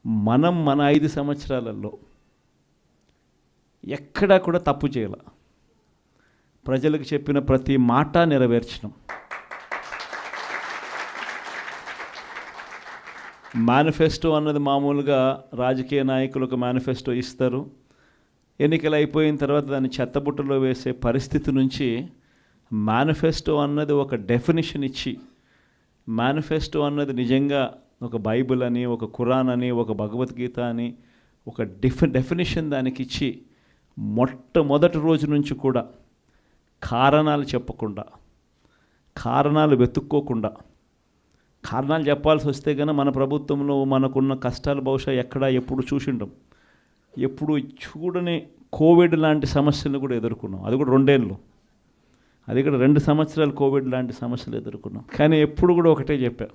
మన 5 సంవత్సరాలలో ఎక్కడా కూడా తప్పు చేయాల. ప్రజలకు చెప్పిన ప్రతి మాట నెరవేర్చడం. మేనిఫెస్టో అన్నది మామూలుగా రాజకీయ నాయకులు ఒక మేనిఫెస్టో ఇస్తారు, ఎన్నికలు అయిపోయిన తర్వాత దాన్ని చెత్తబుట్టలో వేసే పరిస్థితి నుంచి మేనిఫెస్టో అన్నది ఒక డెఫినిషన్ ఇచ్చి, మేనిఫెస్టో అన్నది నిజంగా ఒక బైబిల్ అని, ఒక ఖురాన్ అని, ఒక భగవద్గీత అని ఒక డెఫినిషన్ దానికి ఇచ్చి మొట్టమొదటి రోజు నుంచి కూడా కారణాలు చెప్పకుండా, కారణాలు వెతుక్కోకుండా, కారణాలు చెప్పాల్సి వస్తే కనుక మన ప్రభుత్వంలో మనకున్న కష్టాలు బహుశా ఎక్కడా ఎప్పుడు చూసిండం. ఎప్పుడు చూడని కోవిడ్ లాంటి సమస్యలను కూడా ఎదుర్కొన్నాం. అది కూడా 2 ఏళ్ళు, అది కూడా 2 సంవత్సరాలు కోవిడ్ లాంటి సమస్యలు ఎదుర్కొన్నాం. కానీ ఎప్పుడు కూడా ఒకటే చెప్పా,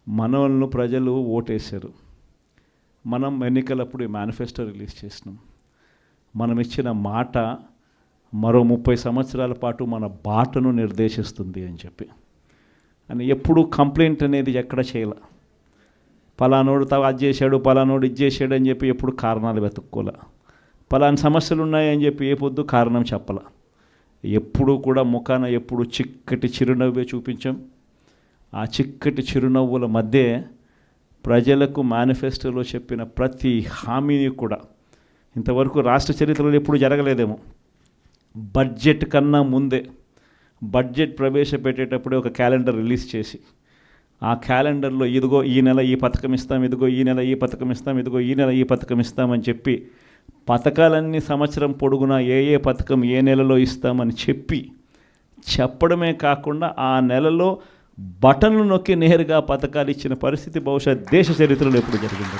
మనల్ని ప్రజలు ఓటేశారు. మనం ఎన్నికలప్పుడు ఈ మేనిఫెస్టో రిలీజ్ చేసినాం. మనం ఇచ్చిన మాట మరో 30 సంవత్సరాల పాటు మన బాటను నిర్దేశిస్తుంది అని చెప్పి. అని ఎప్పుడు కంప్లైంట్ అనేది ఎక్కడ చేయాల. పలానోడు అది చేశాడు, పలానోడు ఇది చేశాడు అని చెప్పి ఎప్పుడు కారణాలు వెతుక్కోలే. పలానా సమస్యలు ఉన్నాయని చెప్పి ఏ పొద్దు కారణం చెప్పాల. ఎప్పుడు కూడా ముఖాన ఎప్పుడు చిక్కటి చిరునవ్వే చూపించాం. ఆ చిక్కటి చిరునవ్వుల మధ్య ప్రజలకు మేనిఫెస్టోలో చెప్పిన ప్రతి హామీని కూడా ఇంతవరకు రాష్ట్ర చరిత్రలో ఎప్పుడు జరగలేదేమో. బడ్జెట్ కన్నా ముందే బడ్జెట్ ప్రవేశపెట్టేటప్పుడే ఒక క్యాలెండర్ రిలీజ్ చేసి, ఆ క్యాలెండర్లో ఇదిగో ఈ నెల ఈ పథకం ఇస్తాం, ఇదిగో ఈ నెల ఈ పథకం ఇస్తాం, ఇదిగో ఈ నెల ఈ పథకం ఇస్తామని చెప్పి పథకాలన్నీ సంవత్సరం పొడుగునా ఏ పథకం ఏ నెలలో ఇస్తామని చెప్పడమే కాకుండా ఆ నెలలో బటన్లు నొక్కి నేరుగా పథకాలు ఇచ్చిన పరిస్థితి బహుశా దేశ చరిత్రలో ఎప్పుడు జరిగింది.